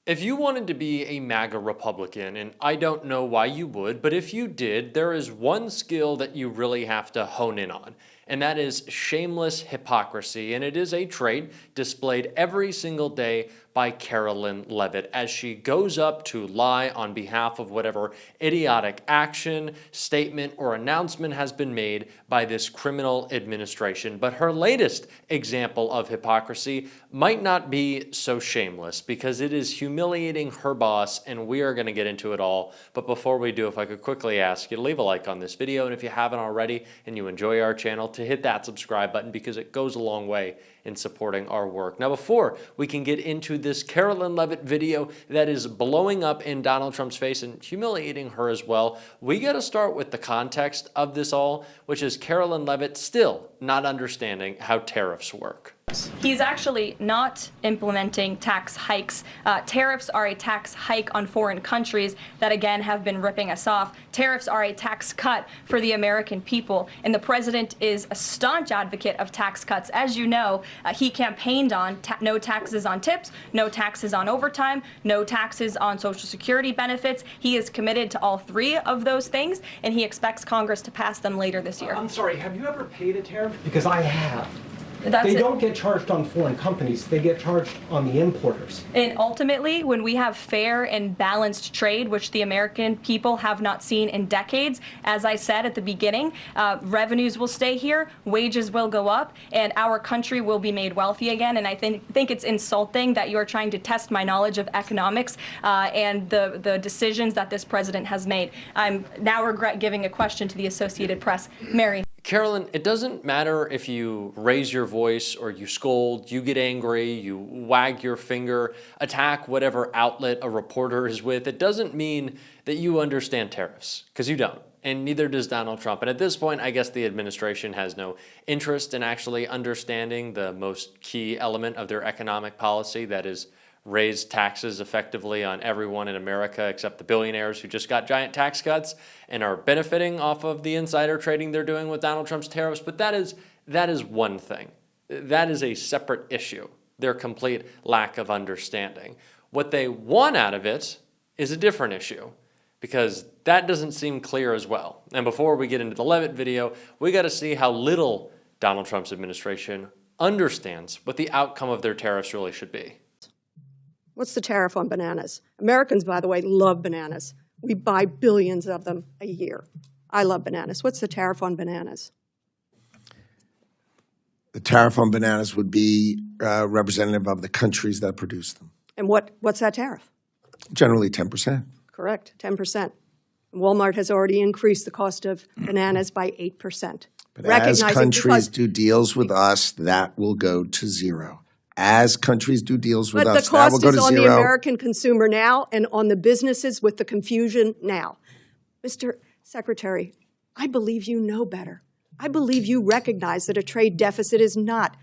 If you wanted to be a MAGA Republican, and I don't know why you would, but if you did, there is one skill that you really have to hone in on, and that is shameless hypocrisy, and it is a trait displayed every single day by Karoline Leavitt as she goes up to lie on behalf of whatever idiotic action, statement, or announcement has been made by this criminal administration. But her latest example of hypocrisy might not be so shameless because it is humiliating her boss, and we are going to get into it all. But before we do, if I could quickly ask you to leave a like on this video, and if you haven't already and you enjoy our channel, to hit that subscribe button because it goes a long way in supporting our work. Now, before we can get into this Karoline Leavitt video that is blowing up in Donald Trump's face and humiliating her as well, we got to start with the context of this all, which is Karoline Leavitt still not understanding how tariffs work. He's actually not implementing tax hikes. Tariffs are a tax hike on foreign countries that, again, have been ripping us off. Tariffs are a tax cut for the American people, and the president is a staunch advocate of tax cuts. As you know, he campaigned on no taxes on tips, no taxes on overtime, no taxes on Social Security benefits. He is committed to all three of those things, and he expects Congress to pass them later this year. I'm sorry, have you ever paid a tariff? Because I have. They don't get charged on foreign companies, they get charged on the importers. And ultimately, when we have fair and balanced trade, which the American people have not seen in decades, as I said at the beginning, revenues will stay here, wages will go up, and our country will be made wealthy again. And I think it's insulting that you are trying to test my knowledge of economics and the decisions that this president has made. I'm now regret giving a question to the Associated Press. Mary. Karoline, it doesn't matter if you raise your voice or you scold, you get angry, you wag your finger, attack whatever outlet a reporter is with. It doesn't mean that you understand tariffs, because you don't, and neither does Donald Trump. And at this point, I guess the administration has no interest in actually understanding the most key element of their economic policy, that is raise taxes effectively on everyone in America except the billionaires who just got giant tax cuts and are benefiting off of the insider trading they're doing with Donald Trump's tariffs. But that is one thing. That is a separate issue, their complete lack of understanding. What they want out of it is a different issue, because that doesn't seem clear as well. And before we get into the Leavitt video, we got to see how little Donald Trump's administration understands what the outcome of their tariffs really should be. What's the tariff on bananas? Americans, by the way, love bananas. We buy billions of them a year. I love bananas. What's the tariff on bananas? The tariff on bananas would be representative of the countries that produce them. And what's that tariff? Generally 10%. Correct, 10%. Walmart has already increased the cost of bananas by 8%. But as countries do deals with us, that will go to zero. As countries do deals with us, that will go to zero. But the cost is on the American consumer now and on the businesses with the confusion now. Mr. Secretary, I believe you know better. I believe you recognize that a trade deficit is not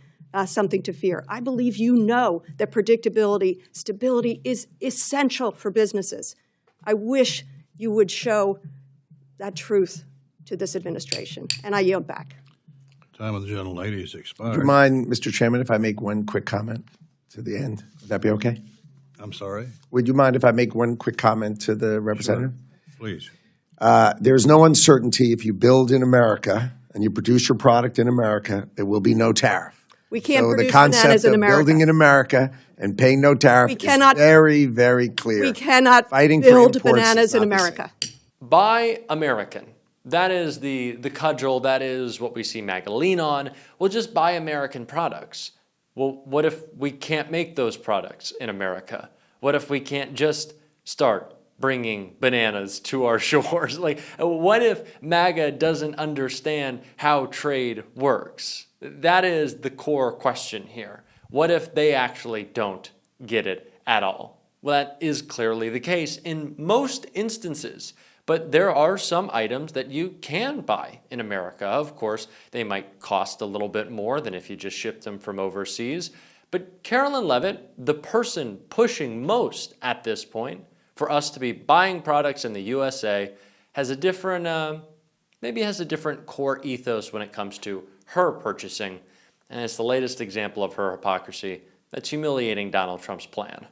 something to fear. I believe you know that predictability, stability is essential for businesses. I wish you would show that truth to this administration. And I yield back. Time of the gentlelady is expired. Would you mind, Mr. Chairman, if I make one quick comment to the end? Would that be okay? I'm sorry? Would you mind if I make one quick comment to the representative? Sure. Please. There's no uncertainty if you build in America and you produce your product in America, there will be no tariff. We can't so produce the concept bananas in of America. building in America and paying no tariff is very, very clear. We cannot Fighting build for bananas in not the America. Buy American. That is the cudgel. That is what we see MAGA lean on. We'll just buy American products. Well, what if we can't make those products in America? What if we can't just start bringing bananas to our shores? Like, what if MAGA doesn't understand how trade works? That is the core question here. What if they actually don't get it at all? Well, that is clearly the case in most instances. But there are some items that you can buy in America. Of course, they might cost a little bit more than if you just shipped them from overseas. But Karoline Leavitt, the person pushing most at this point for us to be buying products in the USA, has a different, maybe has a different core ethos when it comes to her purchasing. And it's the latest example of her hypocrisy that's humiliating Donald Trump's plan.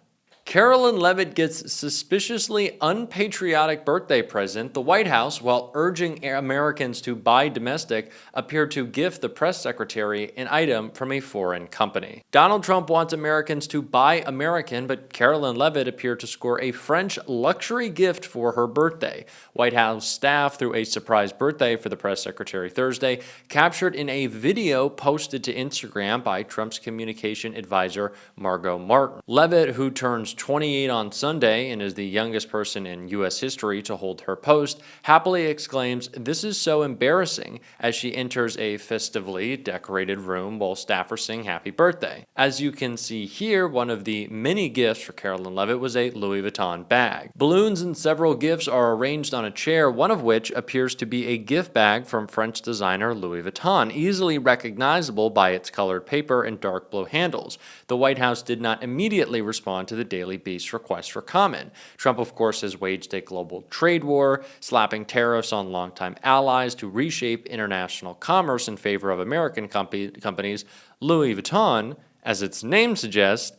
Karoline Leavitt gets suspiciously unpatriotic birthday present. The White House, while urging Americans to buy domestic, appeared to gift the press secretary an item from a foreign company. Donald Trump wants Americans to buy American, but Karoline Leavitt appeared to score a French luxury gift for her birthday. White House staff threw a surprise birthday for the press secretary Thursday, captured in a video posted to Instagram by Trump's communication advisor Margot Martin. Leavitt, who turns 28 on Sunday and is the youngest person in U.S. history to hold her post, happily exclaims, "This is so embarrassing," as she enters a festively decorated room while staffers sing happy birthday. As you can see here, one of the many gifts for Karoline Leavitt was a Louis Vuitton bag. Balloons and several gifts are arranged on a chair, one of which appears to be a gift bag from French designer Louis Vuitton, easily recognizable by its colored paper and dark blue handles. The White House did not immediately respond to the Daily Beast's request for comment. Trump, of course, has waged a global trade war, slapping tariffs on longtime allies to reshape international commerce in favor of American companies. Louis Vuitton, as its name suggests,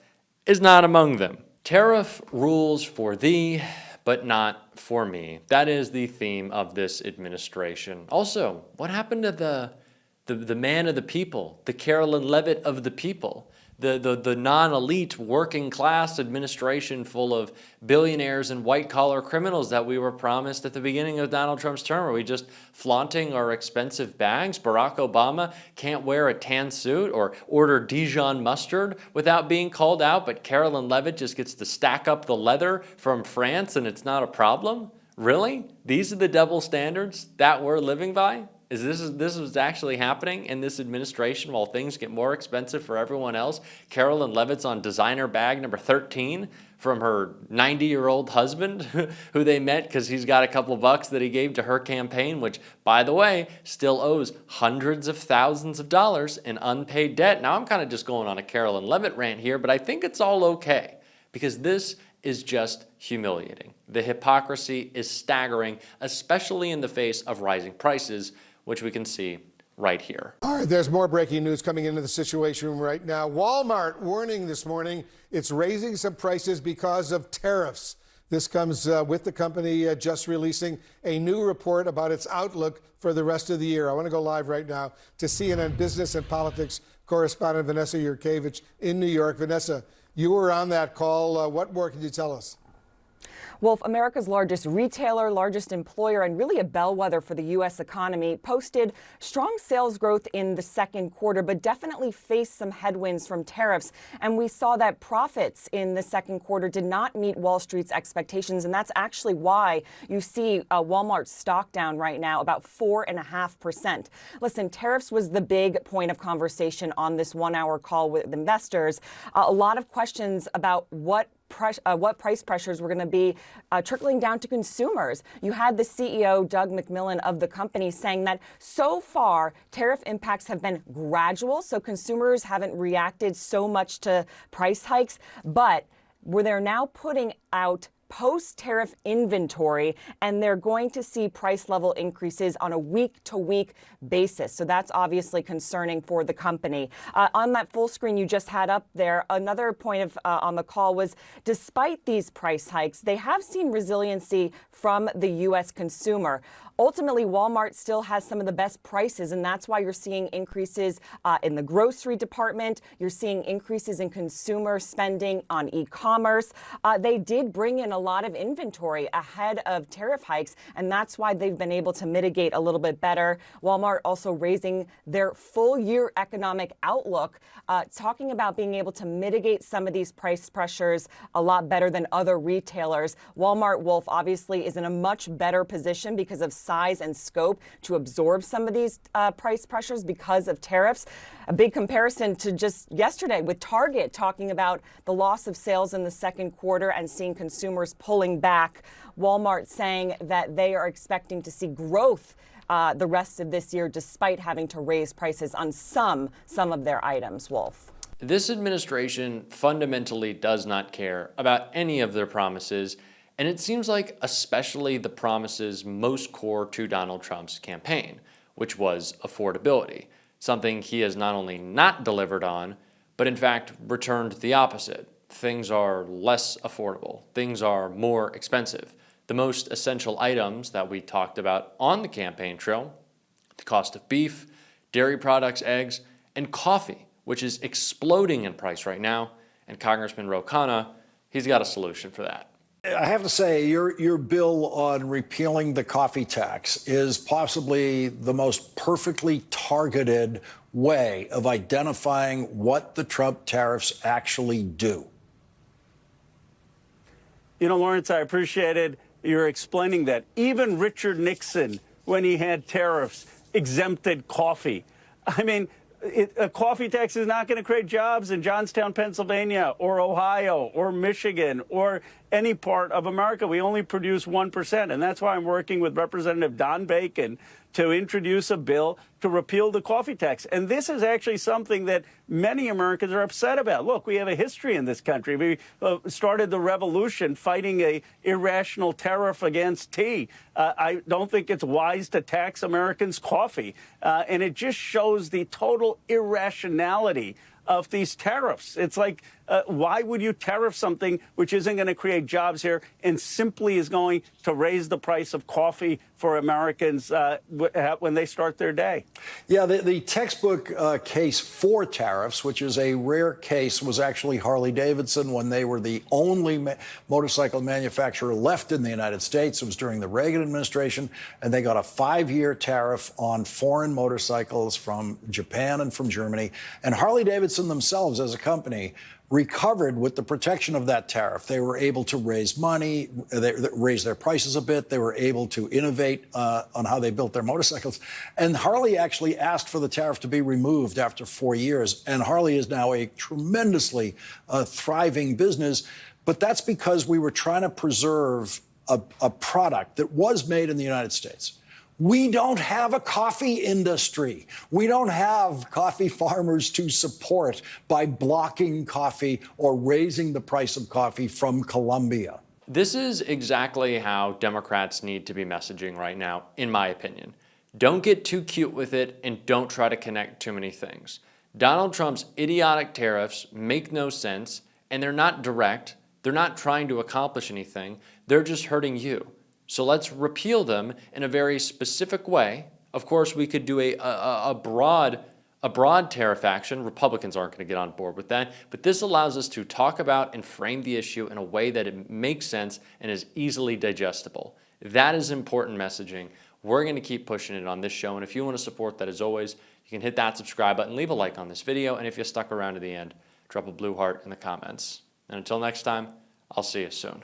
is not among them. Tariff rules for thee, but not for me. That is the theme of this administration. Also, what happened to the man of the people, the Karoline Leavitt of the people? The non-elite working class administration full of billionaires and white-collar criminals that we were promised at the beginning of Donald Trump's term? Are we just flaunting our expensive bags? Barack Obama can't wear a tan suit or order Dijon mustard without being called out, but Karoline Leavitt just gets to stack up the leather from France and it's not a problem? Really? These are the double standards that we're living by? This is actually happening in this administration while things get more expensive for everyone else? Karoline Leavitt's on designer bag number 13 from her 90-year-old husband who they met because he's got a couple bucks that he gave to her campaign, which, by the way, still owes hundreds of thousands of dollars in unpaid debt. Now, I'm kind of just going on a Karoline Leavitt rant here, but I think it's all okay because this is just humiliating. The hypocrisy is staggering, especially in the face of rising prices, which we can see right here. All right, there's more breaking news coming into the Situation Room right now. Walmart warning this morning it's raising some prices because of tariffs. This comes with the company just releasing a new report about its outlook for the rest of the year. I want to go live right now to CNN business and politics correspondent Vanessa Yurkevich in New York. Vanessa, you were on that call. What more can you tell us? Wolf, America's largest retailer, largest employer, and really a bellwether for the U.S. economy, posted strong sales growth in the second quarter, but definitely faced some headwinds from tariffs. And we saw that profits in the second quarter did not meet Wall Street's expectations. And that's actually why you see Walmart's stock down right now about 4.5%. Listen, tariffs was the big point of conversation on this 1-hour call with investors. A lot of questions about what price pressures were going to be trickling down to consumers. You had the CEO, Doug McMillon, of the company saying that so far tariff impacts have been gradual, so consumers haven't reacted so much to price hikes, but where they're now putting out post-tariff inventory, and they're going to see price level increases on a week-to-week basis. So that's obviously concerning for the company. On that full screen you just had up there, another point on the call was, despite these price hikes, they have seen resiliency from the U.S. consumer. Ultimately, Walmart still has some of the best prices, and that's why you're seeing increases in the grocery department. You're seeing increases in consumer spending on e-commerce. They did bring in a lot of inventory ahead of tariff hikes, and that's why they've been able to mitigate a little bit better. Walmart also raising their full-year economic outlook, talking about being able to mitigate some of these price pressures a lot better than other retailers. Walmart, Wolf, obviously is in a much better position because of size and scope to absorb some of these price pressures because of tariffs. A big comparison to just yesterday with Target talking about the loss of sales in the second quarter and seeing consumers pulling back. Walmart saying that they are expecting to see growth the rest of this year despite having to raise prices on some of their items. Wolf. This administration fundamentally does not care about any of their promises, and it seems like especially the promises most core to Donald Trump's campaign, which was affordability, something he has not only not delivered on, but in fact returned the opposite. things are less affordable. Things are more expensive. The most essential items that we talked about on the campaign trail, the cost of beef, dairy products, eggs, and coffee, which is exploding in price right now. And Congressman Ro Khanna, he's got a solution for that. I have to say, your bill on repealing the coffee tax is possibly the most perfectly targeted way of identifying what the Trump tariffs actually do. You know, Lawrence, I appreciated your explaining that. Even Richard Nixon, when he had tariffs, exempted coffee. I mean, a coffee tax is not going to create jobs in Johnstown, Pennsylvania, or Ohio, or Michigan, or any part of America. We only produce 1%, and that's why I'm working with Representative Don Bacon to introduce a bill to repeal the coffee tax. And this is actually something that many Americans are upset about. Look, we have a history in this country. We started the revolution fighting a irrational tariff against tea. I don't think it's wise to tax Americans' coffee. And it just shows the total irrationality of these tariffs. It's like, why would you tariff something which isn't going to create jobs here and simply is going to raise the price of coffee for Americans when they start their day? Yeah, the textbook case for tariffs, which is a rare case, was actually Harley-Davidson when they were the only motorcycle manufacturer left in the United States. It was during the Reagan administration, and they got a 5-year tariff on foreign motorcycles from Japan and from Germany. And Harley-Davidson themselves, as a company, recovered with the protection of that tariff. They were able to raise money, they raise their prices a bit. They were able to innovate on how they built their motorcycles. And Harley actually asked for the tariff to be removed after 4 years. And Harley is now a tremendously thriving business. But that's because we were trying to preserve a product that was made in the United States. We don't have a coffee industry. We don't have coffee farmers to support by blocking coffee or raising the price of coffee from Colombia. This is exactly how Democrats need to be messaging right now, in my opinion. Don't get too cute with it and don't try to connect too many things. Donald Trump's idiotic tariffs make no sense, and they're not direct. They're not trying to accomplish anything. They're just hurting you. So let's repeal them in a very specific way. Of course, we could do a broad tariff action. Republicans aren't going to get on board with that. But this allows us to talk about and frame the issue in a way that it makes sense and is easily digestible. That is important messaging. We're going to keep pushing it on this show. And if you want to support that, as always, you can hit that subscribe button, leave a like on this video. And if you stuck around to the end, drop a blue heart in the comments. And until next time, I'll see you soon.